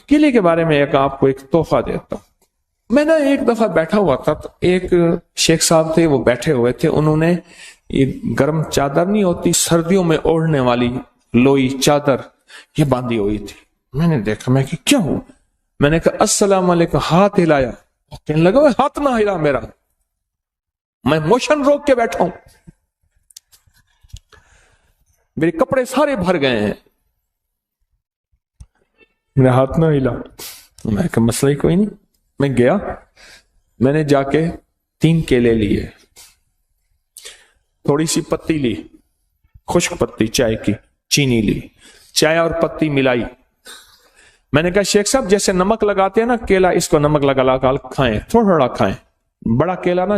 کیلے کے بارے میں آپ کو ایک تحفہ دیتا ہوں. میں نے ایک دفعہ بیٹھا ہوا تھا تو ایک شیخ صاحب تھے، وہ بیٹھے ہوئے تھے، انہوں نے یہ گرم چادر نہیں ہوتی سردیوں میں اوڑھنے والی لوئی چادر یہ باندھی ہوئی تھی. میں نے دیکھا، میں کہ کیا ہوا؟ میں نے کہا السلام علیکم، ہاتھ ہلایا. کہنے لگا ہاتھ نہ ہلا میرا، میں موشن روک کے بیٹھا ہوں، میرے کپڑے سارے بھر گئے ہیں، میرا ہاتھ نہ ہلا. میں کہا مسئلہ ہی کوئی نہیں. میں گیا، میں نے جا کے 3 کیلے لیے، تھوڑی سی پتی لی، خشک پتی چائے کی، چینی لی، چائے اور پتی ملائی. میں نے کہا شیخ صاحب جیسے نمک لگاتے ہیں نا کیلا، اس کو نمک لگا لگا کھائیں، تھوڑا تھوڑا کھائیں، بڑا کیلا نہ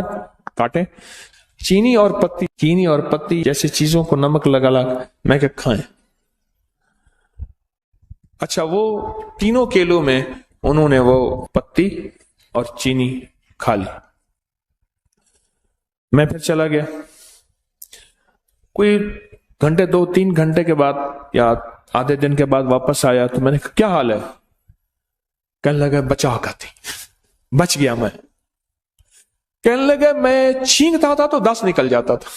کاٹیں. چینی اور پتی جیسے چیزوں کو نمک لگا لگا میں کہ کھائیں. اچھا، وہ تینوں کیلوں میں انہوں نے وہ پتی اور چینی کھا لی. میں پھر چلا گیا. کوئی گھنٹے 2-3 گھنٹے کے بعد یا آدھے دن کے بعد واپس آیا تو میں نے کہا کیا حال ہے؟ کہنے لگا بچا کھاتی، بچ گیا میں. کہنے لگا میں چھینکتا تھا تو 10 نکل جاتا تھا،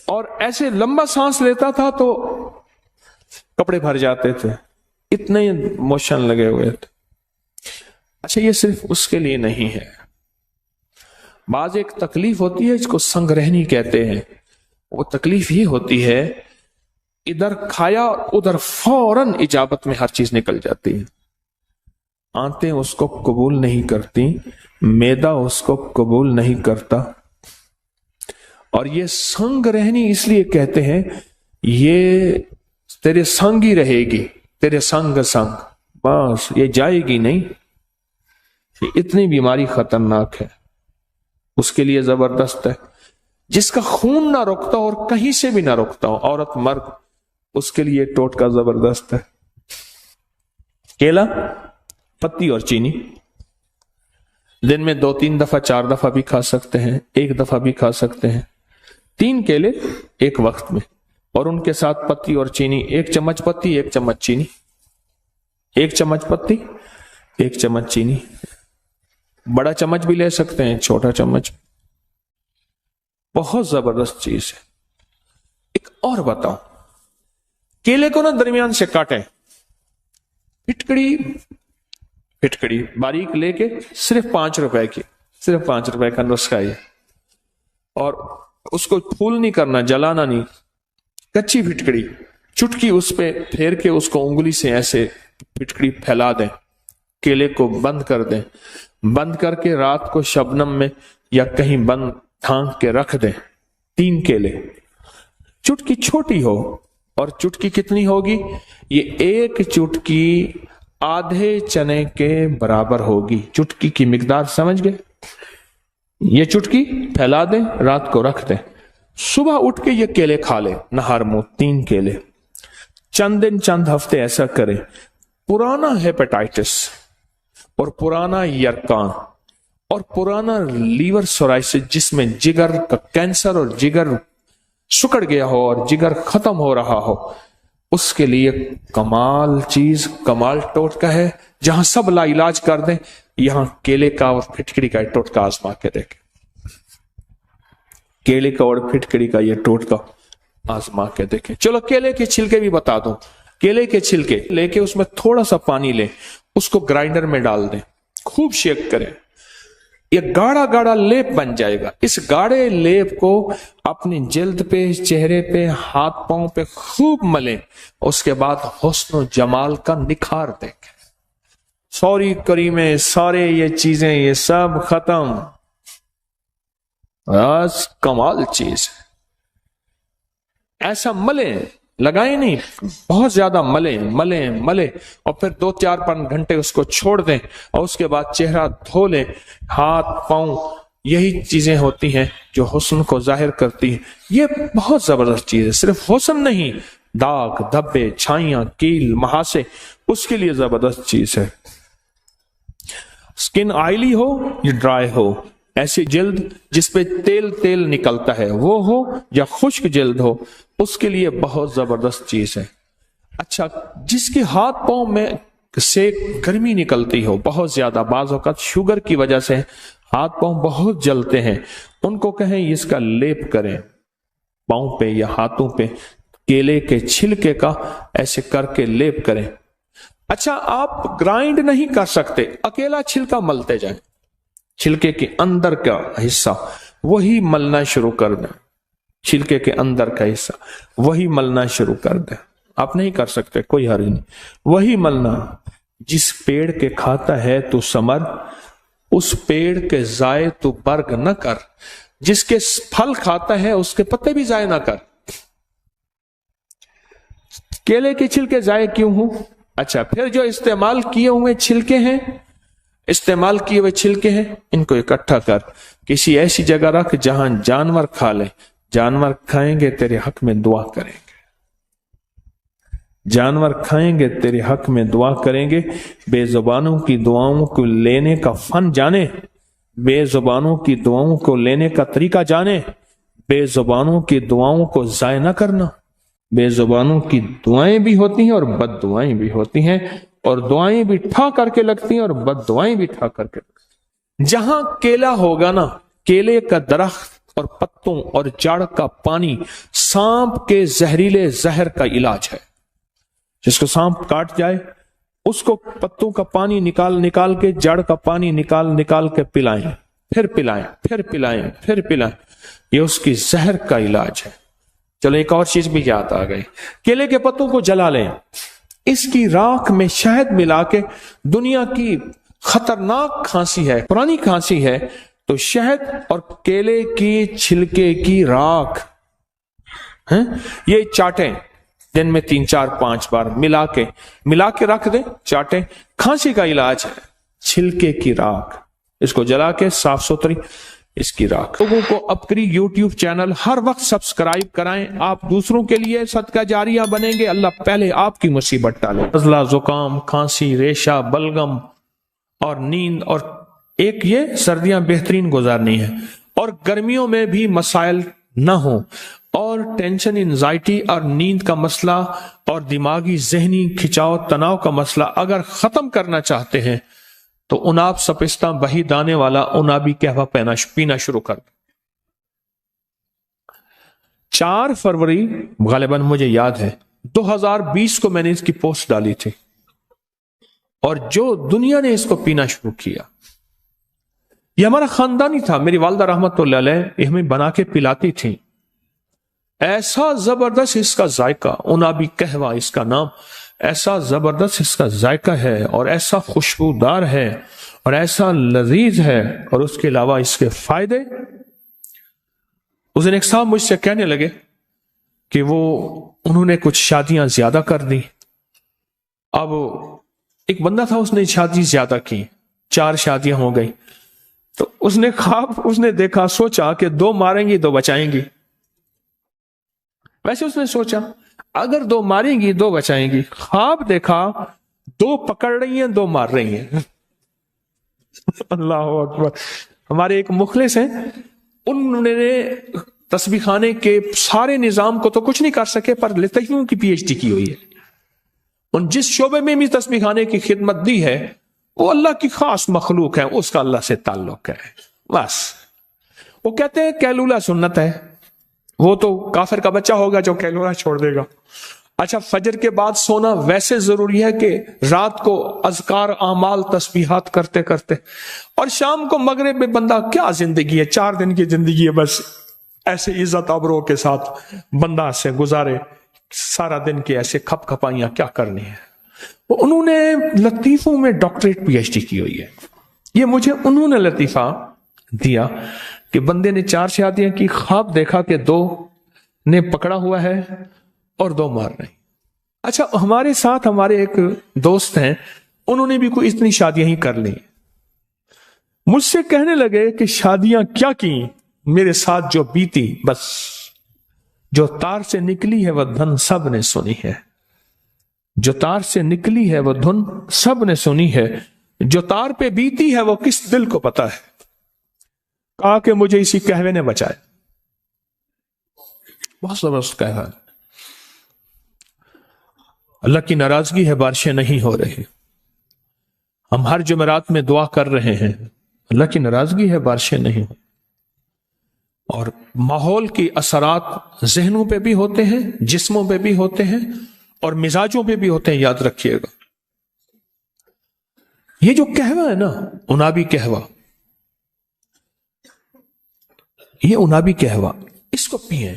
اور ایسے لمبا سانس لیتا تھا تو کپڑے بھر جاتے تھے، اتنے موشن لگے ہوئے تھے. اچھا، یہ صرف اس کے لیے نہیں ہے. بعض ایک تکلیف ہوتی ہے، اس کو سنگ رہنی کہتے ہیں. وہ تکلیف یہ ہوتی ہے ادھر کھایا ادھر فوراً اجابت میں ہر چیز نکل جاتی ہے. آنتیں اس کو قبول نہیں کرتی، معدہ اس کو قبول نہیں کرتا. اور یہ سنگ رہنی اس لیے کہتے ہیں، یہ تیرے سنگ ہی رہے گی، تیرے سنگ، بس یہ جائے گی نہیں. یہ اتنی بیماری خطرناک ہے، اس کے لیے زبردست ہے. جس کا خون نہ رکتا اور کہیں سے بھی نہ رکتا ہو، عورت مرد، اس کے لیے ٹوٹکا زبردست ہے. کیلا، پتی اور چینی دن میں 2-3 دفعہ 4 دفعہ بھی کھا سکتے ہیں، 1 دفعہ بھی کھا سکتے ہیں. 3 کیلے ایک وقت میں، اور ان کے ساتھ پتی اور چینی، 1 چمچ پتی 1 چمچ چینی، 1 چمچ پتی 1 چمچ چینی. بڑا چمچ بھی لے سکتے ہیں، چھوٹا چمچ. بہت زبردست چیز ہے. ایک اور بتاؤں، کیلے کو نا درمیان سے کاٹیں، پھٹکڑی باریک لے کے، صرف 5 روپے کی، صرف 5 روپے کا نسخہ ہے. اور اس کو پھول نہیں کرنا، جلانا نہیں، کچی پھٹکڑی، چٹکی اس پہ پھیر کے اس کو انگلی سے ایسے پھٹکڑی پھیلا دیں. کیلے کو بند کر دیں، بند کر کے رات کو شبنم میں یا کہیں بند ڈھانک کے رکھ دیں. 3 کیلے، چٹکی چھوٹی ہو، اور چٹکی کتنی ہوگی؟ یہ 1 چٹکی آدھے چنے کے برابر ہوگی. چٹکی کی مقدار سمجھ گئے؟ یہ چٹکی پھیلا دیں، رات کو رکھ دیں، صبح اٹھ کے یہ کیلے کھا لیں نہار منہ. 3 کیلے، چند دن چند ہفتے ایسا کریں. پرانا ہیپیٹائٹس اور پرانا یرکان اور پرانا لیور سورائسس، جس میں جگر کا کینسر اور جگر سکڑ گیا ہو اور جگر ختم ہو رہا ہو، اس کے لیے کمال چیز، کمال ٹوٹکا ہے. جہاں سب لا علاج کر دیں، یہاں کیلے کا اور پھٹکڑی کا ٹوٹکا آزما کے دیکھیں. کیلے کا اور پھٹکڑی کا یہ ٹوٹکا آزما کے دیکھیں. چلو کیلے کے چھلکے بھی بتا دوں. کیلے کے چھلکے لے کے اس میں تھوڑا سا پانی لیں، اس کو گرائنڈر میں ڈال دیں، خوب شیک کریں. یہ گاڑا گاڑا لیپ بن جائے گا. اس گاڑے لیپ کو اپنی جلد پہ، چہرے پہ، ہاتھ پاؤں پہ خوب ملیں. اس کے بعد حسن و جمال کا نکھار دیکھیں. سوری کریمیں، سارے یہ چیزیں، یہ سب ختم. بس کمال چیز ہے. ایسا ملیں، لگائیں نہیں، بہت زیادہ ملیں، اور پھر 2-4 گھنٹے اس کو چھوڑ دیں، اور اس کے بعد چہرہ دھو لیں. ہاتھ پاؤں، یہی چیزیں ہوتی ہیں جو حسن کو ظاہر کرتی ہیں. یہ بہت زبردست چیز ہے. صرف حسن نہیں، داغ، دھبے، چھائیاں، کیل، مہاسے، اس کے لیے زبردست چیز ہے. سکن آئلی ہو یا ڈرائی ہو، ایسی جلد جس پہ تیل نکلتا ہے وہ ہو، یا خشک جلد ہو، اس کے لیے بہت زبردست چیز ہے. अच्छा, जिसके हाथ पांव में से गर्मी निकलती हो बहुत ज्यादा, बाज़ औक़ात शुगर की वजह से हाथ पांव बहुत जलते हैं, उनको कहें इसका लेप करें पांव पे या हाथों पे, केले के छिलके का ऐसे करके लेप करें। अच्छा, आप ग्राइंड नहीं कर सकते, अकेला छिलका मलते जाएं, छिलके के अंदर का हिस्सा वही मलना शुरू कर दें, छिलके के अंदर का हिस्सा वही मलना शुरू कर दें। आप नहीं कर सकते, कोई हर्ज नहीं, वही मलना। जिस पेड़ के खाता है तू समर, उस पेड़ के जाए तू बर्ग न कर, जिसके फल खाता है उसके पत्ते भी जाए ना कर। केले के छिलके जाए क्यों हूं? अच्छा, फिर जो इस्तेमाल किए हुए छिलके हैं, इस्तेमाल किए हुए छिलके हैं, इनको इकट्ठा कर किसी ऐसी जगह रख जहां जानवर खा ले, जानवर खाएंगे तेरे हक में दुआ करेंगे, जानवर खाएंगे तेरे हक में दुआ करेंगे। बेजुबानों की दुआओं को लेने का फन जाने, बेजुबानों की दुआओं को लेने का तरीका जाने, बेजुबानों की दुआओं को जाय ना करना। बेजुबानों की दुआएं भी होती हैं और बद दुआएं भी होती हैं, और दुआएं भी ठा करके लगती हैं और बद दुआएं भी ठा करके लगती हैं। जहां केला होगा ना, केले का दरख्त और पत्तों और जड़ का पानी सांप के जहरीले जहर का इलाज है। जिसको सांप काट जाए उसको पत्तों का पानी निकाल निकाल के, जड़ का पानी निकाल निकाल के पिलाएं, फिर पिलाएं, फिर पिलाएं, फिर पिलाएं, ये उसकी जहर का इलाज है। चलो एक और चीज भी याद आ गई, केले के पत्तों को जला लें, इसकी राख में शहद मिला के, दुनिया की खतरनाक खांसी है, पुरानी खांसी है, तो शहद और केले की छिलके की राख है, ये चाटें दिन में 3-4-5 बार मिला के रख दें, चाटें, खांसी का इलाज है छिलके की राख। इसको जला के साफ सुथरी इसकी राख। लोगों को अपनी यूट्यूब चैनल हर वक्त सब्सक्राइब कराएं, आप दूसरों के लिए सदका जारिया बनेंगे, अल्लाह पहले आपकी मुसीबत टाले। नज़ला, जुकाम, खांसी, रेशा, बलगम और नींद, और एक ये सर्दियां बेहतरीन गुजारनी है, और गर्मियों में भी मसाइल ना हो, और टेंशन, एंजाइटी और नींद का मसला और दिमागी जहनी खिंचाव तनाव का मसला अगर खत्म करना चाहते हैं तो उनाब सपिस्ता बही दाने वाला उनाबी कहवा पीना शुरू कर। 4 फरवरी गालिबन मुझे याद है 2020 को मैंने इसकी पोस्ट डाली थी, और जो दुनिया ने इसको पीना शुरू किया, ये हमारा खानदानी था, मेरी वालदा रहमतुल्लाह अलैह हमें बना के पिलाती थी। ऐसा जबरदस्त इसका जायका, उनाबी कहवा इसका नाम, ऐसा जबरदस्त इसका जायका है और ऐसा खुशबूदार है और ऐसा लजीज है, और उसके अलावा इसके फायदे। उस दिन एक साहब मुझसे कहने लगे कि उन्होंने कुछ शादियां ज्यादा कर दी। अब एक बंदा था, उसने शादी ज्यादा की, 4 शादियां हो गई, तो उसने ख्वाब, उसने देखा, सोचा कि 2 मारेंगी 2 बचाएंगी। वैसे उसने सोचा अगर 2 मारेंगी 2 बचाएंगी, ख्वाब देखा 2 पकड़ रही हैं 2 मार रही हैं। अल्लाह अकबर। हमारे एक मुखलिस हैं, उन्होंने तस्बीह खाने के सारे निजाम को तो कुछ नहीं कर सके, पर लतीफों की पीएचडी की हुई है। उन जिस शोबे में भी तस्बीह खाने की खिदमत दी है, वो अल्लाह की खास मखलूक है, उसका अल्लाह से ताल्लुक है बस। वो कहते हैं कैलूला सुन्नत है, वो तो काफिर का बच्चा होगा जो कैलूला छोड़ देगा। अच्छा, फजर के बाद सोना वैसे जरूरी है कि रात को अज़कार, आमाल, तस्बीहात करते करते, और शाम को मगरिब में बंदा, क्या जिंदगी है, 4 दिन की जिंदगी है, बस ऐसे इज्जत आबरू के साथ बंदा से गुजारे सारा दिन की ऐसे खप खपाइयां क्या करनी है। उन्होंने लतीफों में डॉक्टरेट पीएचडी की हुई है। ये मुझे उन्होंने लतीफा दिया कि बंदे ने 4 शादियां की, ख्वाब देखा कि 2 ने पकड़ा हुआ है और 2 मार रहे। अच्छा, हमारे साथ हमारे एक दोस्त हैं, उन्होंने भी कोई इतनी शादियां ही कर ली। मुझसे कहने लगे कि शादियां क्या की, मेरे साथ जो बीती, बस जो तार से निकली है वह धन सब ने सुनी है, जो तार से निकली है वह धुन सब ने सुनी है, जो तार पे बीती है वो किस दिल को पता है। कहा कि मुझे इसी कहवे ने बचाया। बहुत जबरदस्त कहवा। اللہ کی ناراضگی ہے، بارشیں نہیں ہو رہی. ہم ہر جمعرات میں دعا کر رہے ہیں، اللہ کی ناراضگی ہے، بارشیں نہیں ہو. اور ماحول کی اثرات ذہنوں پہ بھی ہوتے ہیں، جسموں پہ بھی ہوتے ہیں، اور مزاجوں پہ بھی ہوتے ہیں. یاد رکھیے گا، یہ جو قہوہ ہے نا، انابی قہوہ، یہ انابی قہوہ، اس کو پیئیں.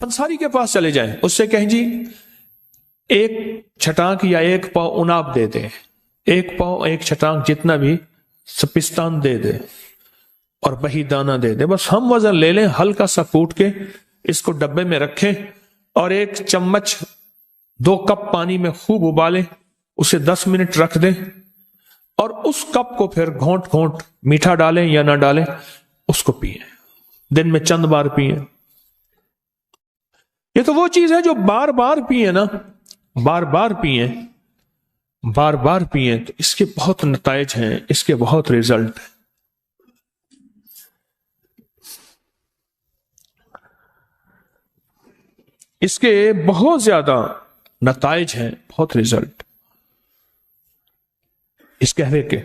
پنساری کے پاس چلے جائیں، اس سے کہیں جی ایک چھٹانک یا ایک پاؤ اناب دے دے، ایک پاؤ ایک چھٹانک جتنا بھی سپستان دے دے، اور بہی دانہ دے دے. بس ہم وزن لے لیں، ہلکا سا کوٹ کے اس کو ڈبے میں رکھیں، اور 1 چمچ 2 کپ پانی میں خوب ابالیں، اسے 10 منٹ رکھ دیں، اور اس کپ کو پھر گھونٹ گھونٹ میٹھا ڈالیں یا نہ ڈالیں اس کو پیئیں. دن میں چند بار پیئیں. یہ تو وہ چیز ہے جو بار بار پیئیں نا، بار بار پیئیں، بار بار پیئیں، تو اس کے بہت نتائج ہیں، اس کے بہت ریزلٹ ہیں. اس کے بہت زیادہ نتائج ہیں، بہت ریزلٹ اس قہوے کے.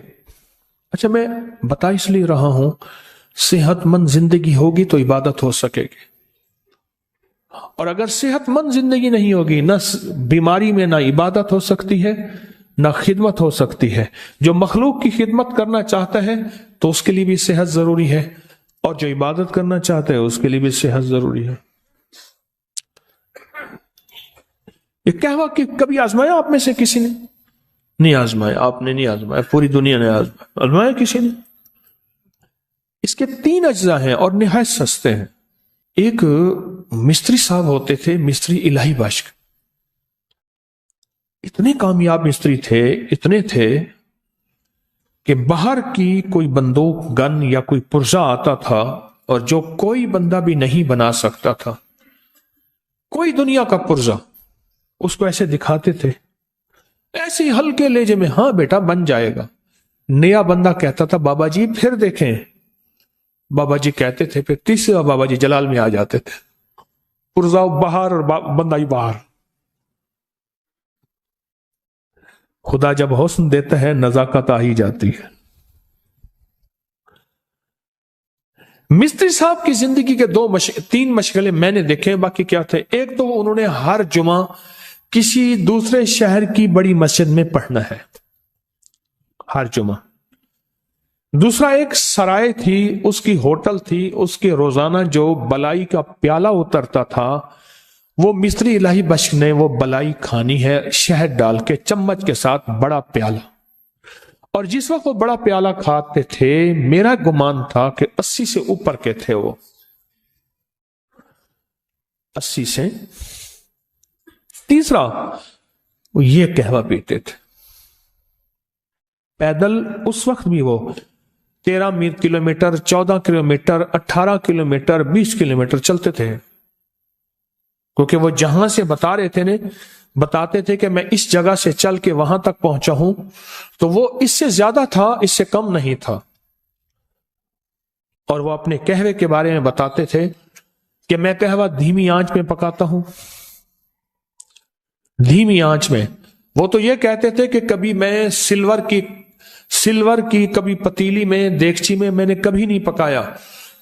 اچھا، میں بتا اس لیے رہا ہوں، صحت مند زندگی ہوگی تو عبادت ہو سکے گی، اور اگر صحت مند زندگی نہیں ہوگی، نہ بیماری میں نہ عبادت ہو سکتی ہے، نہ خدمت ہو سکتی ہے. جو مخلوق کی خدمت کرنا چاہتا ہے تو اس کے لیے بھی صحت ضروری ہے، اور جو عبادت کرنا چاہتا ہے اس کے لیے بھی صحت ضروری ہے. یہ قہوہ کہ کبھی آزمایا آپ میں سے کسی نے؟ نہیں آزمایا، آپ نے نہیں آزمایا، پوری دنیا نے آزمایا کسی نے؟ اس کے 3 اجزاء ہیں اور نہایت سستے ہیں. ایک مستری صاحب ہوتے تھے، مستری الہی بخش، اتنے کامیاب مستری تھے، اتنے تھے کہ باہر کی کوئی بندوق، گن یا کوئی پرزہ آتا تھا، اور جو کوئی بندہ بھی نہیں بنا سکتا تھا، کوئی دنیا کا پرزہ، اس کو ایسے دکھاتے تھے، ایسے ہلکے لہجے میں، ہاں بیٹا بن جائے گا. نیا بندہ کہتا تھا بابا جی پھر دیکھیں، بابا جی کہتے تھے، پھر تیسرا بابا جی جلال میں آ جاتے تھے، پرزہ باہر اور بندہ ہی باہر. خدا جب حسن دیتا ہے نزاکت آ ہی جاتی ہے. مستری صاحب کی زندگی کے 3 مشغلے میں نے دیکھے، باقی کیا تھے؟ ایک تو انہوں نے ہر جمعہ کسی دوسرے شہر کی بڑی مسجد میں پڑھنا ہے، ہر جمعہ. دوسرا ایک سرائے تھی، اس کی ہوٹل تھی، اس کے روزانہ جو بلائی کا پیالہ اترتا تھا، وہ مستری الہی بخش نے وہ بلائی کھانی ہے، شہد ڈال کے چمچ کے ساتھ، بڑا پیالہ. اور جس وقت وہ بڑا پیالہ کھاتے تھے، میرا گمان تھا کہ 80 سے اوپر کے تھے، وہ 80 سے. تیسرا، وہ یہ قہوہ پیتے تھے پیدل. اس وقت بھی وہ 13 کلومیٹر، 14 کلومیٹر، 18 کلومیٹر، 20 کلومیٹر چلتے تھے، کیونکہ وہ جہاں سے بتاتے تھے کہ میں اس جگہ سے چل کے وہاں تک پہنچا ہوں، تو وہ اس سے زیادہ تھا، اس سے کم نہیں تھا. اور وہ اپنے قہوے کے بارے میں بتاتے تھے کہ میں قہوہ دھیمی آنچ میں پکاتا ہوں، دھیمی آنچ میں. وہ تو یہ کہتے تھے کہ کبھی میں سلور کی کبھی پتیلی میں، دیگچی میں نے کبھی نہیں پکایا،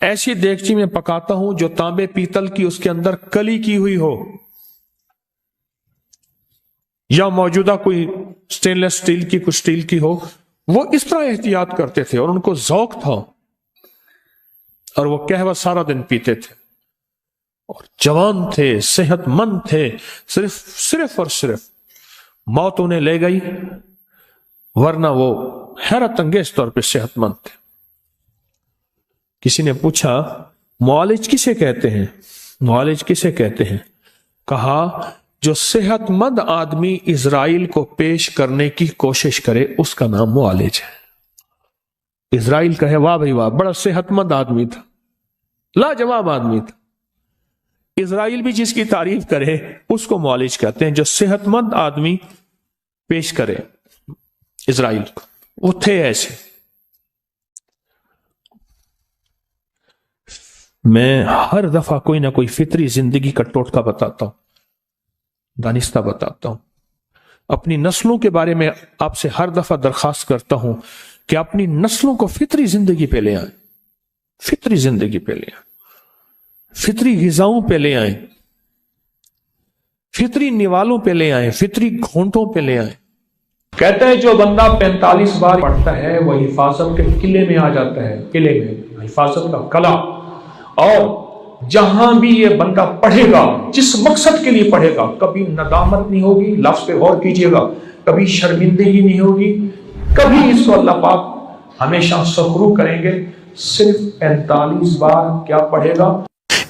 ایسی دیگچی میں پکاتا ہوں جو تانبے پیتل کی، اس کے اندر کلی کی ہوئی ہو، یا موجودہ کوئی سٹینلیس سٹیل کی، کچھ سٹیل کی ہو. وہ اس طرح احتیاط کرتے تھے، اور ان کو ذوق تھا، اور وہ قہوہ سارا دن پیتے تھے، اور جوان تھے، صحت مند تھے. صرف اور صرف موت انہیں لے گئی، ورنہ وہ حیرت انگیز طور پہ صحت مند تھے. کسی نے پوچھا معالج کسے کہتے ہیں؟ معالج کسے کہتے ہیں؟ کہا جو صحت مند آدمی اسرائیل کو پیش کرنے کی کوشش کرے، اس کا نام معالج ہے. اسرائیل کہے واہ بھائی واہ، بڑا صحت مند آدمی تھا، لاجواب آدمی تھا. اسرائیل بھی جس کی تعریف کرے اس کو معالج کہتے ہیں، جو صحت مند آدمی پیش کرے اسرائیل کو. وہ تھے ایسے. میں ہر دفعہ کوئی نہ کوئی فطری زندگی کا ٹوٹکا بتاتا ہوں. दानिस्ता बताता हूं, अपनी नस्लों के बारे में आपसे हर दफा दरखास्त करता हूं कि अपनी नस्लों को फितरी जिंदगी पे ले आए, फितरी जिंदगी पे ले आए, फितरी गिजाओं पे ले आए, फितरी निवालों पे ले आए, फितरी घोंटों पे ले आए। कहते हैं जो बंदा 45 बार पढ़ता है वो हिफाजत के किले में आ जाता है, किले में हिफाजत का कला। और जहां भी ये बंदा पढ़ेगा, जिस मकसद के लिए पढ़ेगा, कभी नदामत नहीं होगी, लफ्ज पे गौर कीजिएगा, कभी शर्मिंदगी नहीं होगी, कभी इसको अल्लाह पाक हमेशा सखरू करेंगे। सिर्फ 45 बार क्या पढ़ेगा।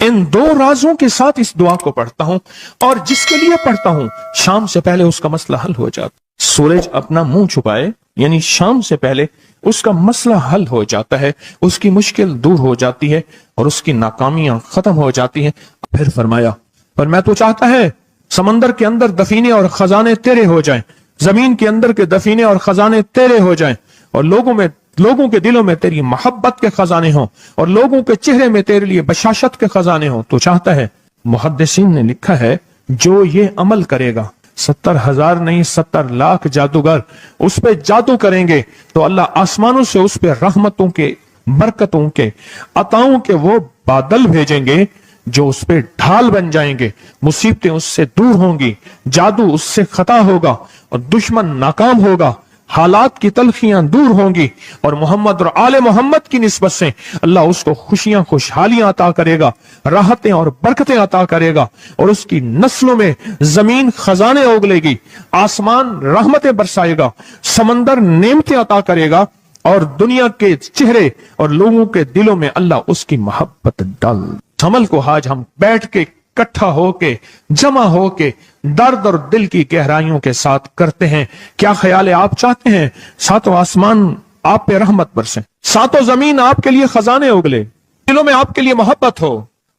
इन दो राजों के साथ इस दुआ को पढ़ता हूं, और जिसके लिए पढ़ता हूं शाम से पहले उसका मसला हल हो जाता। सूरज अपना मुंह छुपाए, यानी शाम से पहले उसका मसला हल हो जाता है, उसकी मुश्किल दूर हो जाती है और उसकी नाकामियां खत्म हो जाती हैं। फिर फरमाया, पर मैं तो चाहता है समंदर के अंदर दफीने और खजाने तेरे हो जाएं, जमीन के अंदर के दफीने और खजाने तेरे हो जाएं, और लोगों के दिलों में तेरी मोहब्बत के खजाने हों, और लोगों के चेहरे में तेरे लिए बशाशत के खजाने हों। तो चाहता है, मुहद्दिसीन ने लिखा है, जो ये अमल करेगा, 70,000 नहीं 70 लाख जादूगर उस पे जादू करेंगे, तो अल्लाह आसमानों से उस पे रहमतों के, बरकतों के, अताओं के वो बादल भेजेंगे जो उस पे ढाल बन जाएंगे। मुसीबतें उससे दूर होंगी, जादू उससे खता होगा और दुश्मन नाकाम होगा, हालात की तलखियां दूर होंगी, और मोहम्मद और आले मोहम्मद की निस्बत से अल्लाह उसको खुशियां, खुशहालियां अता करेगा, राहतें और बरकतें अता करेगा, और उसकी नस्लों में जमीन खजाने उगलेगी, आसमान रहमतें बरसाएगा, समंदर नेमतें अता करेगा, और दुनिया के चेहरे और लोगों के दिलों में अल्लाह उसकी मोहब्बत डाल। अमल को आज हम बैठ के इकट्ठा होके, जमा होके, दर्द और दिल की गहराइयों के साथ करते हैं। क्या ख्याल है? आप चाहते हैं सातों आसमान आप पे रहमत बरसे, सातों जमीन आपके लिए खजाने उगले, दिलों में आपके लिए मोहब्बत हो,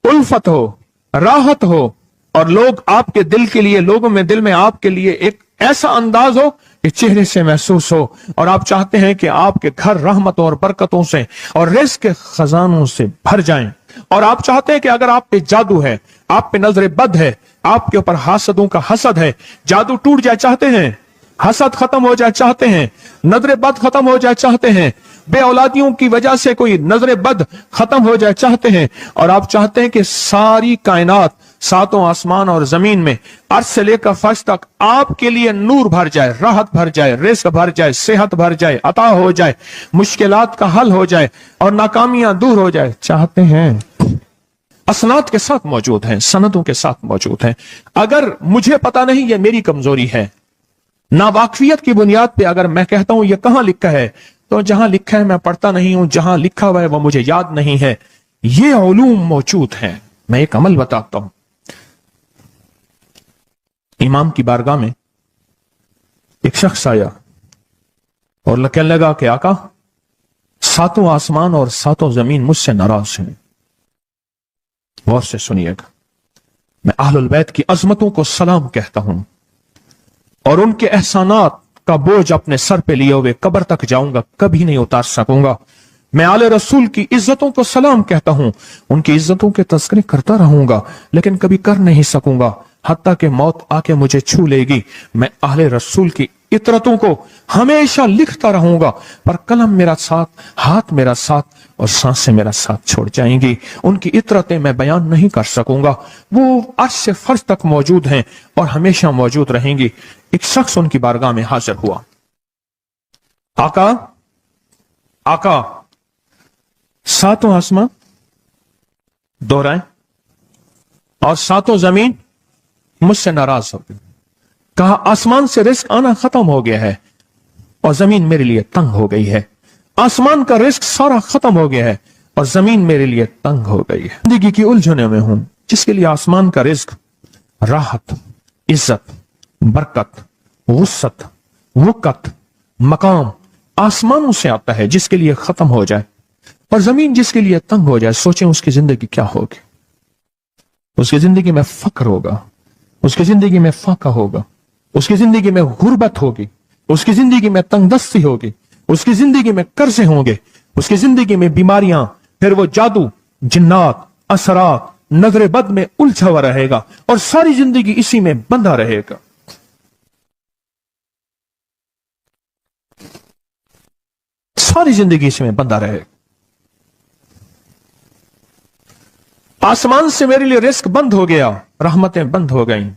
उल्फत हो, राहत हो, और लोग आपके दिल के लिए, लोगों में दिल में आपके लिए एक ऐसा अंदाज हो कि चेहरे से महसूस हो, और आप चाहते हैं कि आपके घर रहमतों और बरकतों से और रिज़्क़ के खजानों से भर जाएं, और आप चाहते हैं कि अगर आप पे जादू है, आप पे नजर बद है, आपके ऊपर हासदों का हसद है, जादू टूट जाए चाहते हैं, हसद खत्म हो जाए चाहते हैं, नजर बद खत्म हो जाए चाहते हैं, बे औलादियों की वजह से कोई नजर बद खत्म हो जाए चाहते हैं, और आप चाहते हैं कि सारी कायनात, सातों आसमान और जमीन में, अर्श से लेकर फर्श तक आपके लिए नूर भर जाए, राहत भर जाए, रिज़्क़ भर जाए, सेहत भर जाए, अता हो जाए, मुश्किलात का हल हो जाए और नाकामियां दूर हो जाए चाहते हैं। असनाद के साथ मौजूद हैं, सनदों के साथ मौजूद हैं। अगर मुझे पता नहीं, ये मेरी कमजोरी है, नावाकफियत की बुनियाद पे अगर मैं कहता हूं ये कहां लिखा है, तो जहां लिखा है मैं पढ़ता नहीं हूं, जहां लिखा हुआ है वो मुझे याद नहीं है। ये उलूम मौजूद हैं। मैं एक अमल बताता हूं। इमाम की बारगाह में एक शख्स आया और कहने लगा कि आका, सातों आसमान और सातों जमीन मुझसे नाराज हैं। गौर से सुनिएगा, मैं अहलुल बैत की अजमतों को सलाम कहता हूं, और उनके एहसानात का बोझ अपने सर पे लिए हुए कब्र तक जाऊंगा, कभी नहीं उतार सकूंगा। मैं आले रसूल की इज्जतों को सलाम कहता हूं, उनकी इज्जतों के तस्करे करता रहूंगा, लेकिन कभी कर नहीं सकूंगा, हत्ता कि मौत आके मुझे छू लेगी। मैं आले रसूल की इतरतों को हमेशा लिखता रहूंगा, पर कलम मेरा साथ, हाथ मेरा साथ और सांसें मेरा साथ छोड़ जाएंगी। उनकी इतरतें मैं बयान नहीं कर सकूंगा, वो अर्श से फर्श तक मौजूद हैं और हमेशा मौजूद रहेंगी। एक शख्स उनकी बारगाह में हाजिर हुआ। आका, आका, सातों आसमां दोहराएं और सातों जमीन मुझसे नाराज हो गई। कहा, आसमान से रिज़्क़ आना खत्म हो गया है और जमीन मेरे लिए तंग हो गई है। आसमान का रिज़्क़ सारा खत्म हो गया है और जमीन मेरे लिए तंग हो गई है। जिंदगी की उलझनों में हूं, जिसके लिए आसमान का रिज़्क़, राहत, इज्जत, बरकत, वुसअत, वक़्त, मकाम आसमानों से आता है, जिसके लिए खत्म हो जाए, और जमीन जिसके लिए तंग हो जाए, सोचें उसकी जिंदगी क्या होगी। उसकी जिंदगी में फक्र होगा, उसकी जिंदगी में फाका होगा, उसकी जिंदगी में गुर्बत होगी, उसकी जिंदगी में तंगदस्ती होगी, उसकी जिंदगी में कर्जे होंगे, उसकी जिंदगी में बीमारियां, फिर वो जादू, जिन्नात, असरात, नजर बद में उलझा हुआ रहेगा और सारी जिंदगी इसी में बंधा रहेगा। सारी जिंदगी इसमें बंधा रहेगा। आसमान से मेरे लिए रिस्क बंद हो गया, रहमतें बंद हो गई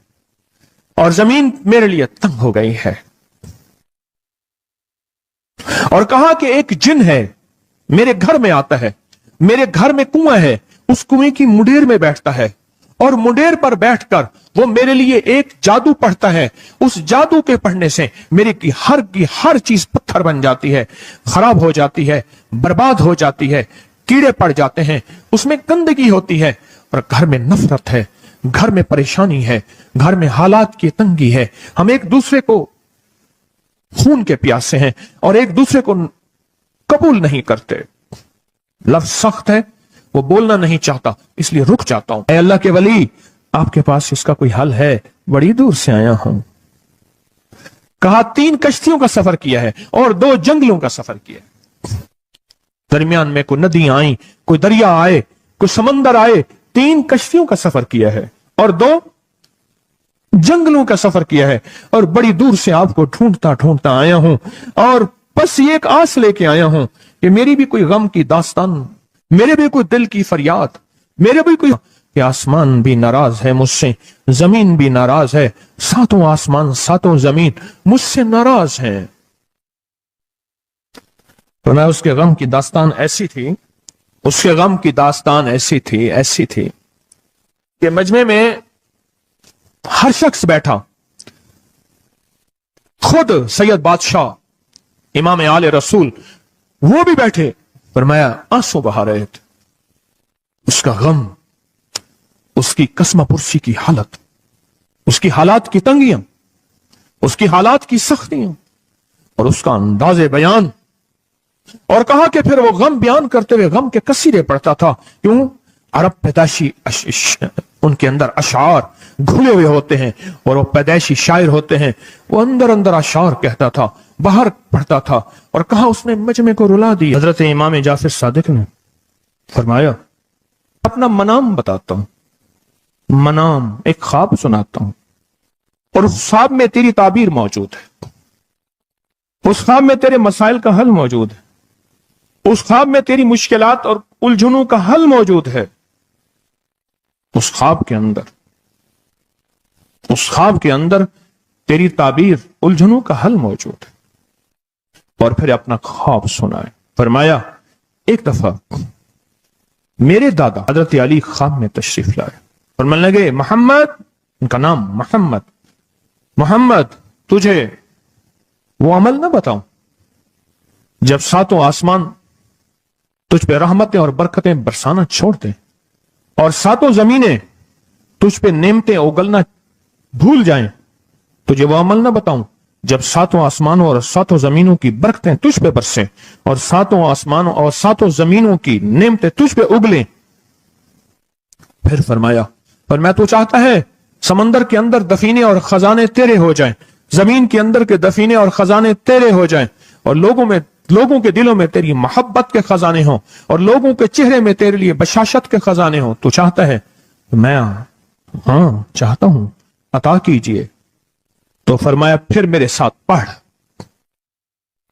और जमीन मेरे लिए तंग हो गई है। और कहा कि एक जिन है मेरे घर में आता है, मेरे घर में कुआं है, उस कुएं की मुंडेर में बैठता है और मुंडेर पर बैठकर वो मेरे लिए एक जादू पढ़ता है। उस जादू के पढ़ने से मेरे की हर चीज पत्थर बन जाती है, खराब हो जाती है, बर्बाद हो जाती है, कीड़े पड़ जाते हैं, उसमें गंदगी होती है और घर में नफरत है, घर में परेशानी है, घर में हालात की तंगी है। हम एक दूसरे को खून के प्यासे हैं और एक दूसरे को कबूल नहीं करते। लफ्ज सख्त है, वो बोलना नहीं चाहता, इसलिए रुक जाता हूं। ऐ अल्लाह के वली, आपके पास इसका कोई हल है? बड़ी दूर से आया हूं। कहा 3 कश्तियों का सफर किया है और 2 जंगलों का सफर किया है। दरमियान में कोई नदी आई, कोई दरिया आए, कोई समंदर आए। 3 कश्तियों का सफर किया है और 2 जंगलों का सफर किया है और बड़ी दूर से आपको ढूंढता ढूंढता आया हूं और बस ये एक आस लेके आया हूं कि मेरी भी कोई गम की दास्तान, मेरे भी कोई दिल की फरियाद, मेरे भी कोई कि आसमान भी नाराज है मुझसे, जमीन भी नाराज है, 7 आसमान 7 जमीन मुझसे नाराज हैं। तो मैं उसके गम की दास्तान ऐसी थी, उसके गम की दास्तान ऐसी थी कि मजमे में हर शख्स बैठा, खुद सैयद बादशाह इमाम आले रसूल वो भी बैठे, फरमाया आंसू बहा रहे थे। उसका गम, उसकी कसमापुरसी की हालत, उसकी हालात की तंगियां, उसकी हालात की सख्तियां और उसका अंदाजे बयान। और कहा कि फिर वो गम बयान करते हुए गम के कसीरे पढ़ता था। क्यों? अरब पैदाशी उनके अंदर अशार घुले हुए होते हैं और वो पैदाइशी शायर होते हैं। वो अंदर अंदर अशार कहता था, बाहर पढ़ता था। और कहा उसने मजमे को रुला दिया। हजरत इमाम जाफर सादिक ने फरमाया अपना मनाम बताता हूं, मनाम एक ख्वाब सुनाता हूं और उस ख्वाब में तेरी ताबीर मौजूद है, उस ख्वाब में तेरे मसाइल का हल मौजूद है, उस ख्वाब में तेरी मुश्किलात और उलझनों का हल मौजूद है। उस ख्वाब के अंदर तेरी ताबीर, उलझनों का हल मौजूद है। और फिर अपना ख्वाब सुनाए। फरमाया एक दफा मेरे दादा हजरत अली ख्वाब में तशरीफ लाए और मन लगे मोहम्मद, उनका नाम मोहम्मद, तुझे वो अमल ना बताऊं जब 7 आसमान तुझ पे रहमतें और बरकतें बरसाना छोड़ दें और 7 जमीनें तुझ पे नेमतें उगलना भूल जाएं, तुझे वो अमल ना बताऊं जब 7 आसमानों और 7 जमीनों की बरकतें तुझ पे बरसें और 7 आसमानों और 7 जमीनों की नेमतें तुझ पे उगलें। फिर फरमाया, पर मैं तो चाहता है समंदर के अंदर दफीने और खजाने तेरे हो जाएं, जमीन के अंदर के दफीने और खजाने तेरे हो जाएं और लोगों के दिलों में तेरी मोहब्बत के खजाने हों और लोगों के चेहरे में तेरे लिए बशाशत के खजाने हों। तो चाहता है? मैं हाँ चाहता हूं, अता कीजिए। तो फरमाया फिर मेरे साथ पढ़।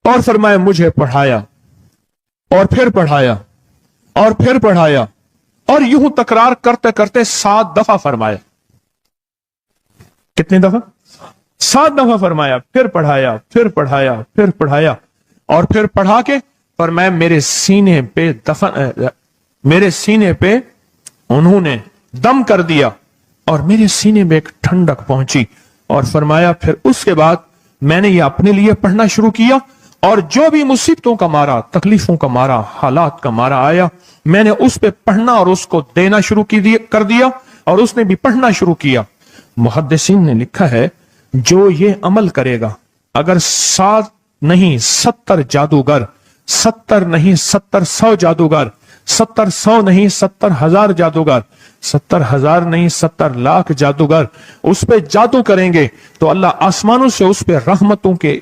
और फरमाया मुझे पढ़ाया और फिर पढ़ाया और फिर पढ़ाया और यूं तकरार करते करते 7 दफा फरमाया। कितनी दफा? 7 दफा फरमाया। फिर पढ़ाया, फिर पढ़ाया, फिर पढ़ाया और फिर पढ़ा के फरमाया मेरे सीने पे उन्होंने दम कर दिया और मेरे सीने में एक ठंडक पहुंची। और फरमाया फिर उसके बाद मैंने ये अपने लिए पढ़ना शुरू किया और जो भी मुसीबतों का मारा, तकलीफों का मारा, हालात का मारा आया, मैंने उस पे पढ़ना और उसको देना शुरू कर दिया और उसने भी पढ़ना शुरू किया। मुहद्दिसीन ने लिखा है जो ये अमल करेगा, अगर 7 नहीं 70 जादूगर, 70 नहीं 70,100 जादूगर, 70,100 नहीं 70,000 जादूगर, 70,000 नहीं 70 लाख जादूगर उस पे जादू करेंगे तो अल्लाह आसमानों से उस पे रहमतों के,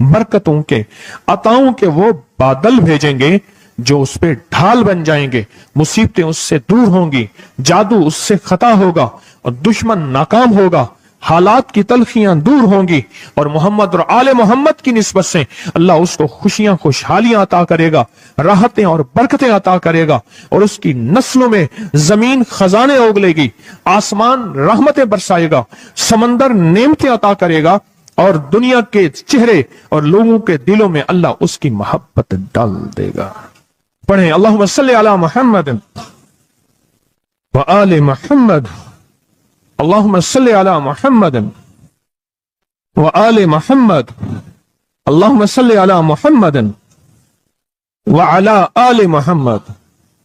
बरकतों के, अताओं के वो बादल भेजेंगे जो उस पे ढाल बन जाएंगे, मुसीबतें उससे दूर होंगी, जादू उससे खता होगा और दुश्मन नाकाम होगा, हालात की तलखियां दूर होंगी और मोहम्मद और आले मोहम्मद की निस्बत से अल्लाह उसको खुशियां खुशहालियां अता करेगा, राहतें और बरकतें अता करेगा और उसकी नस्लों में जमीन खजाने उगलेगी, आसमान रहमतें बरसाएगा, समंदर नेमतें अता करेगा और दुनिया के चेहरे और लोगों के दिलों में अल्लाह उसकी मोहब्बत डाल देगा। पढ़ें अल्लाहुम्मा सल्ली अला मुहम्मद व आले मुहम्मद, अल्लाहुम्मा सल्ली अला मुहम्मद व आले मुहम्मद, अल्लाहुम्मा सल्ली अला मुहम्मद व अला आले मुहम्मद।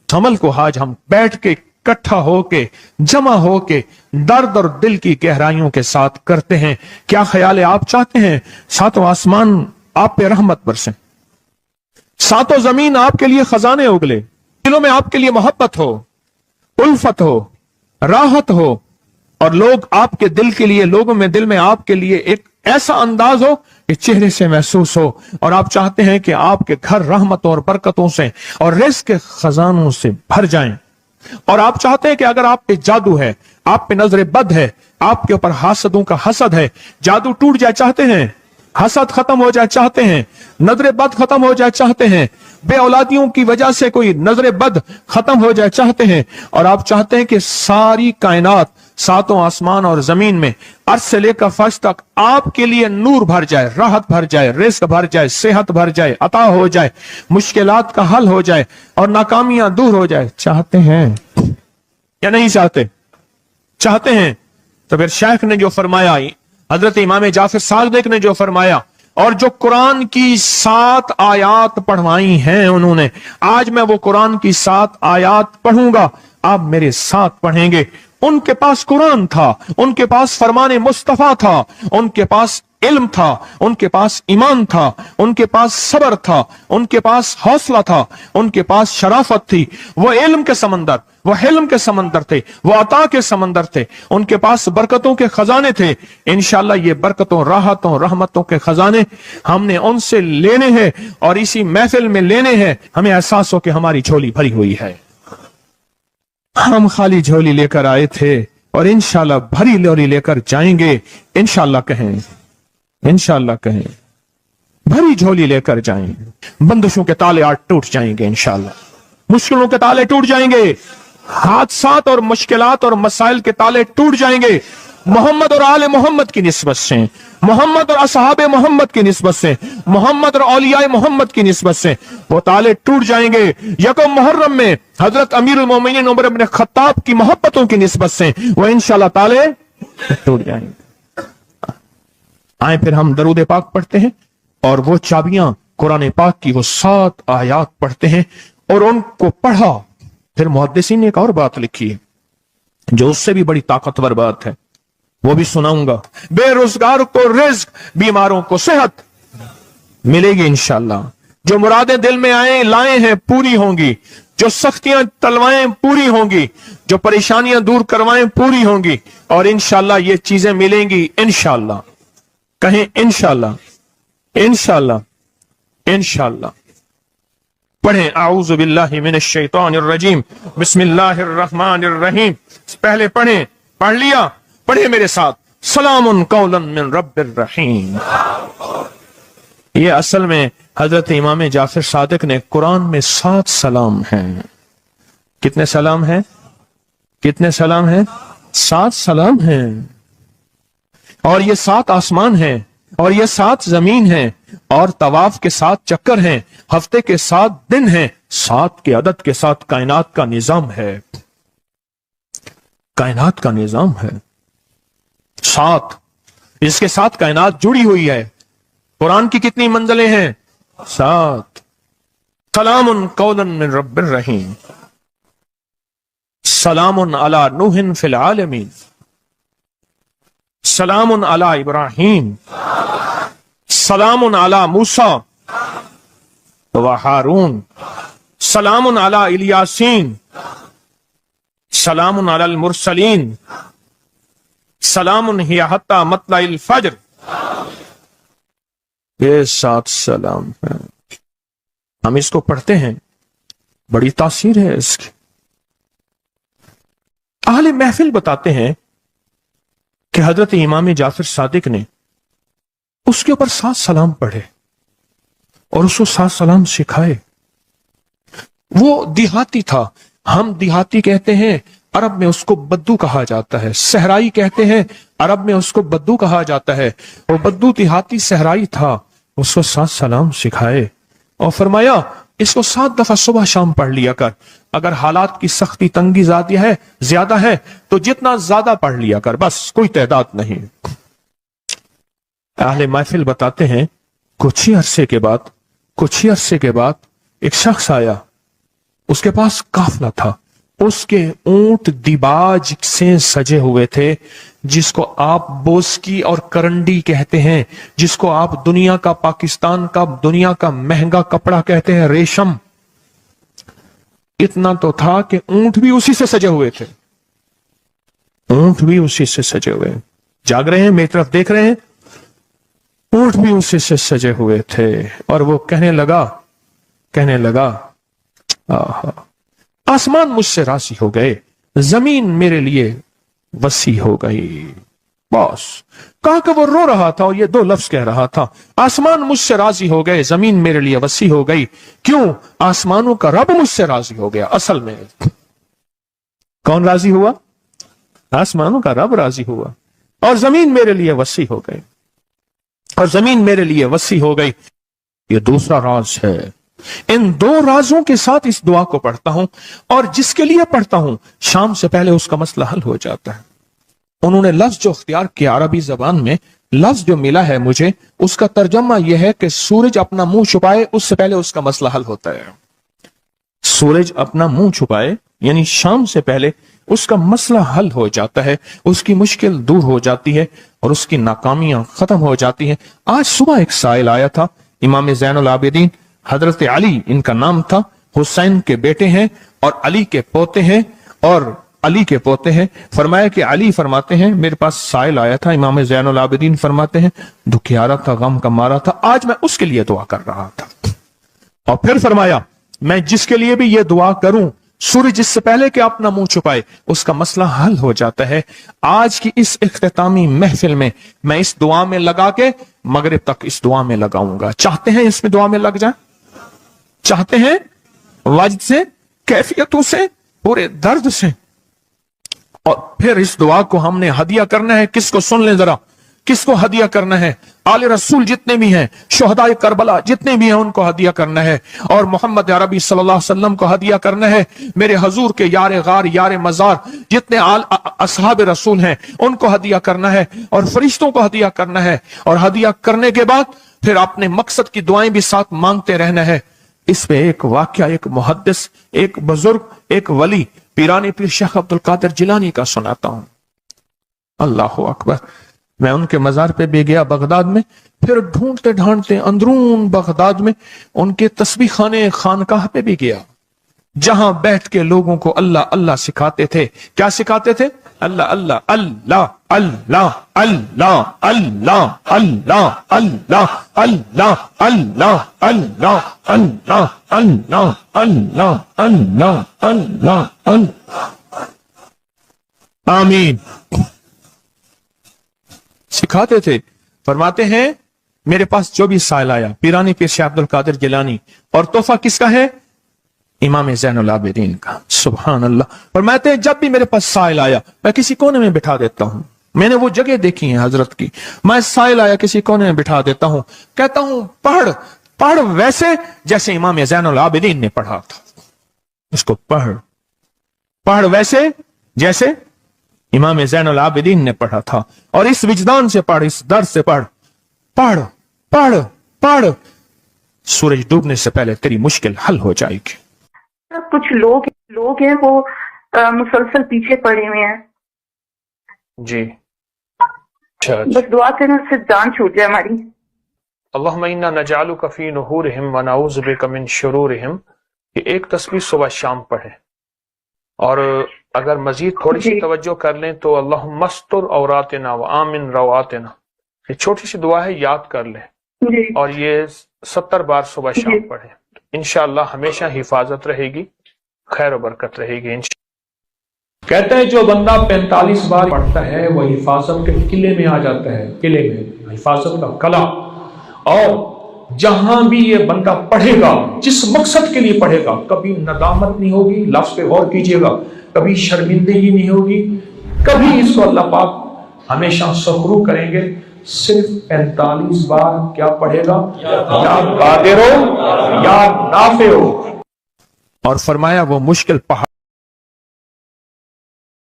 अमल को आज हम बैठ के इकट्ठा होके, जमा होके, दर्द और दिल की गहराइयों के साथ करते हैं। क्या ख्याल है? आप चाहते हैं सातों आसमान आप पे रहमत बरसे, सातों जमीन आपके लिए खजाने उगले, दिलों में आपके लिए मोहब्बत हो, उल्फत हो, राहत हो और लोग आपके दिल के लिए, लोगों में दिल में आपके लिए एक ऐसा अंदाज हो कि चेहरे से महसूस हो और आप चाहते हैं कि आपके घर रहमतों और बरकतों से और रिज़्क़ के खजानों से भर जाएं। और आप चाहते हैं कि अगर आप पे जादू है, आप पे नजर बद है, आपके ऊपर हासदों का हसद है, जादू टूट जाए चाहते हैं, हसद खत्म हो जाए चाहते हैं, नजर बद खत्म हो जाए चाहते हैं, बे औलादियों की वजह से कोई नजर बद खत्म हो जाए चाहते हैं और आप चाहते हैं कि सारी कायनात, सातों आसमान और जमीन में अर्श से लेकर फर्श तक आपके लिए नूर भर जाए, राहत भर जाए, रिज़्क़ भर जाए, सेहत भर जाए, अता हो जाए, मुश्किलात का हल हो जाए और नाकामियां दूर हो जाए, चाहते हैं या नहीं चाहते? चाहते हैं। तो फिर शेख ने जो फरमाया, हजरत इमाम जाफर सादिक ने जो फरमाया और जो कुरान की 7 आयात पढ़वाई हैं उन्होंने, आज मैं वो कुरान की 7 आयात पढ़ूंगा, आप मेरे साथ पढ़ेंगे। उनके पास कुरान था, उनके पास फरमाने मुस्तफा था, उनके पास इल्म था, उनके पास ईमान था, उनके पास सब्र था, उनके पास हौसला था, उनके पास शराफत थी। वो इल्म के समंदर, वो हिल्म के समंदर थे, वो अता के समंदर थे, उनके पास बरकतों के खजाने थे। इंशाअल्लाह ये बरकतों, राहतों, रहमतों के खजाने हमने उनसे लेने हैं और इसी महफिल में लेने हैं। हमें एहसास हो कि हमारी झोली भरी हुई है, हम खाली झोली लेकर आए थे और इंशाअल्लाह भरी झोली लेकर जाएंगे। इंशाअल्लाह कहें, इंशाअल्लाह कहें, भरी झोली लेकर जाएंगे। बंदिशों के ताले आज टूट जाएंगे इंशाअल्लाह, मुश्किलों के ताले टूट जाएंगे, हादसात और मुश्किलात और मसाइल के ताले टूट जाएंगे। मोहम्मद और आले मोहम्मद की निस्बत से, मोहम्मद और असहाबे मोहम्मद की निस्बत से, मोहम्मद और औलियाए मोहम्मद की निस्बत से वो ताले टूट जाएंगे। यकम मुहर्रम में हजरत अमीरुल मोमिनीन उमर इब्न खत्ताब की मोहब्बतों की निस्बत से वो इंशाअल्लाह ताले टूट जाएंगे। आए फिर हम दरूद पाक पढ़ते हैं और वो चाबियां कुरान पाक की वो 7 आयात पढ़ते हैं और उनको पढ़ा। फिर मुहद्दिसीन ने एक और बात लिखी है जो उससे भी बड़ी ताकतवर बात है, वो भी सुनाऊंगा। बेरोजगार को रिज़्क़, बीमारों को सेहत मिलेगी इंशाअल्लाह। जो मुरादें दिल में आए लाए हैं पूरी होंगी, जो सख्तियां तलवाएं पूरी होंगी, जो परेशानियां दूर करवाएं पूरी होंगी और इंशाअल्लाह ये चीजें मिलेंगी इंशाअल्लाह। कहें इंशाअल्लाह, इंशाअल्लाह, इंशाअल्लाह। पढ़ें आऊज़ु बिल्लाहि मिनश शैतानिर रजीम, बिस्मिल्लाहिर रहमानिर रहीम। पहले पढ़ें, पढ़ लिया, पढ़े मेरे साथ, सलामुन कौलन मिन रब्बिर रहीम। ये असल में हजरत इमाम जाफर सादिक ने कुरान में 7 सलाम हैं। कितने सलाम हैं? कितने सलाम हैं? 7 सलाम हैं। और ये 7 आसमान हैं और ये 7 जमीन हैं और तवाफ के 7 चक्कर हैं, हफ्ते के 7 दिन हैं, 7 के अदद के साथ कायनात का निजाम है, कायनात का निजाम है 7, इसके साथ कायनात जुड़ी हुई है। कुरान की कितनी मंजिलें हैं? 7। सलामुन कौलन मिन रब्बिर रहीम, सलामुन अला नूहिन फिल आलमीन, सलामुन अला इब्राहीम, सलामुन अला मूसा व हारून, सलामुन अला इलियासीन, सलामुन अलल मुरसलीन, सलामुन हिया हत्ता मतलाइल फज्र। ये 7 सलाम हैं। हम इसको पढ़ते हैं بڑی تاثیر ہے اس کی. اہل محفل بتاتے ہیں کہ حضرت امام جعفر صادق نے اس کے اوپر 7 سلام پڑھے اور اس کو 7 سلام سکھائے. وہ دیہاتی تھا، ہم دیہاتی کہتے ہیں، عرب میں اس کو بدو کہا جاتا ہے. صحرائی کہتے ہیں، عرب میں اس کو بدو کہا جاتا ہے. وہ بدو دیہاتی صحرائی تھا. اس کو 7 سلام سکھائے اور فرمایا اس کو 7 دفعہ صبح شام پڑھ لیا کر. اگر حالات کی سختی تنگی زیادہ ہے تو جتنا زیادہ پڑھ لیا کر، بس کوئی تعداد نہیں. اہل محفل بتاتے ہیں کچھ ہی عرصے کے بعد ایک شخص آیا. اس کے پاس قافلہ تھا. اس کے اونٹ دیباج سے سجے ہوئے تھے، جس کو آپ بوسکی اور کرنڈی کہتے ہیں، جس کو آپ پاکستان کا دنیا کا مہنگا کپڑا کہتے ہیں، ریشم. اتنا تو تھا کہ اونٹ بھی اسی سے سجے ہوئے تھے. اونٹ بھی اسی سے سجے ہوئے. جاگ رہے ہیں، میری طرف دیکھ رہے ہیں. اونٹ بھی اسی سے سجے ہوئے تھے. اور وہ کہنے لگا آسمان مجھ سے راضی ہو گئے، زمین میرے لیے وسیع ہو گئی. بس کہا کہ وہ رو رہا تھا اور یہ 2 لفظ کہہ رہا تھا، آسمان مجھ سے راضی ہو گئے، زمین میرے لیے وسیع ہو گئی. کیوں؟ آسمانوں کا رب مجھ سے راضی ہو گیا. اصل میں کون راضی ہوا؟ آسمانوں کا رب راضی ہوا. اور زمین میرے لیے وسیع ہو گئی. یہ دوسرا راز ہے. ان 2 رازوں کے ساتھ اس دعا کو پڑھتا ہوں، اور جس کے لیے پڑھتا ہوں شام سے پہلے اس کا مسئلہ حل ہو جاتا ہے. انہوں نے لفظ جو اختیار کیا عربی زبان میں، لفظ جو ملا ہے مجھے، اس کا ترجمہ یہ ہے کہ سورج اپنا منہ چھپائے اس سے پہلے اس کا مسئلہ حل ہوتا ہے. سورج اپنا منہ چھپائے یعنی شام سے پہلے اس کا مسئلہ حل ہو جاتا ہے، اس کی مشکل دور ہو جاتی ہے اور اس کی ناکامیاں ختم ہو جاتی ہیں. آج صبح ایک سائل آیا تھا، امام زین العابدین حضرت علی ان کا نام تھا، حسین کے بیٹے ہیں اور علی کے پوتے ہیں. فرمایا کہ علی فرماتے ہیں میرے پاس سائل آیا تھا، امام زین العابدین فرماتے ہیں دکھیارا تھا، غم کا مارا تھا، آج میں اس کے لیے دعا کر رہا تھا. اور پھر فرمایا میں جس کے لیے بھی یہ دعا کروں، سورج اس سے پہلے کہ اپنا منہ چھپائے اس کا مسئلہ حل ہو جاتا ہے. آج کی اس اختتامی محفل میں میں اس دعا میں لگا کے مغرب تک اس دعا میں لگاؤں گا. چاہتے ہیں اس میں دعا میں لگ جائیں؟ چاہتے ہیں؟ وجد سے، کیفیتوں سے، پورے درد سے. اور پھر اس دعا کو ہم نے ہدیہ کرنا ہے. کس کو؟ سن لیں ذرا، کس کو ہدیہ کرنا ہے؟ آل رسول جتنے بھی ہیں، شہداء کربلا جتنے بھی ہیں، ان کو ہدیہ کرنا ہے. اور محمد عربی صلی اللہ علیہ وسلم کو ہدیہ کرنا ہے. میرے حضور کے یار غار یار مزار جتنے اصحاب رسول ہیں ان کو ہدیہ کرنا ہے، اور فرشتوں کو ہدیہ کرنا ہے. اور ہدیہ کرنے کے بعد پھر اپنے مقصد کی دعائیں بھی ساتھ مانگتے رہنا ہے. اس پہ ایک واقعہ ایک محدث، ایک بزرگ، ایک ولی پیرانی پیر شیخ عبد القادر جیلانی کا سناتا ہوں. اللہ اکبر. میں ان کے مزار پہ بھی گیا بغداد میں، پھر ڈھونڈتے ڈھانڈتے اندرون بغداد میں ان کے تسبیح خانے خانقاہ پہ بھی گیا، جہاں بیٹھ کے لوگوں کو اللہ اللہ سکھاتے تھے. کیا سکھاتے تھے؟ اللہ اللہ اللہ اللہ اللہ اللہ اللہ اللہ اللہ اللہ اللہ اللہ اللہ اللہ اللہ اللہ اللہ. آمین. سکھاتے تھے. فرماتے ہیں میرے پاس جو بھی سائل آیا، پیرانی پیر شیخ عبد القادر جیلانی، اور تحفہ کس کا ہے؟ امام زین العابدین کا. سبحان اللہ. فرماتے ہیں جب بھی میرے پاس سائل آیا میں کسی کونے میں بٹھا دیتا ہوں. میں نے وہ جگہ دیکھی ہے حضرت کی. میں سائل آیا کسی کونے میں بٹھا دیتا ہوں، کہتا ہوں پڑھ ویسے جیسے امام زین العابدین نے پڑھا تھا. اس کو پڑھ ویسے جیسے امام زین العابدین نے پڑھا تھا، اور اس وجدان سے پڑھ، اس درد سے پڑھ. سورج ڈوبنے سے پہلے تیری مشکل حل ہو جائے گی. کچھ لوگ ہیں وہ مسلسل پیچھے پڑے ہوئے ہیں جی. بس دعا کرنا سے جان چھوٹ جائے ہماری. اللہم انا نجعلک فی نحورہم ونعوذ بک من شرورہم. یہ ایک تسبیح صبح شام پڑھیں، اور اگر مزید تھوڑی سی توجہ کر لیں تو اللہم استر عوراتنا وآمن رواتنا. یہ چھوٹی سی دعا ہے، یاد کر لیں، اور یہ 70 بار صبح شام پڑھیں. انشاءاللہ ہمیشہ حفاظت رہے گی. خیر و برکت رہے گی انشاءاللہ۔ کہتے ہیں جو بندہ 45 بار پڑھتا ہے وہ حفاظت کے قلعے میں آ جاتا ہے، قلعے میں حفاظت کا قلعہ، اور جہاں بھی یہ بندہ پڑھے گا، جس مقصد کے لیے پڑھے گا، کبھی ندامت نہیں ہوگی، لفظ پہ غور کیجئے گا، کبھی شرمندگی نہیں ہوگی، کبھی اس کو اللہ پاک ہمیشہ سخرو کریں گے۔ صرف 45 بار کیا پڑھے گا؟ یا قادر ہو یا نافع ہو، اور فرمایا وہ مشکل پہاڑ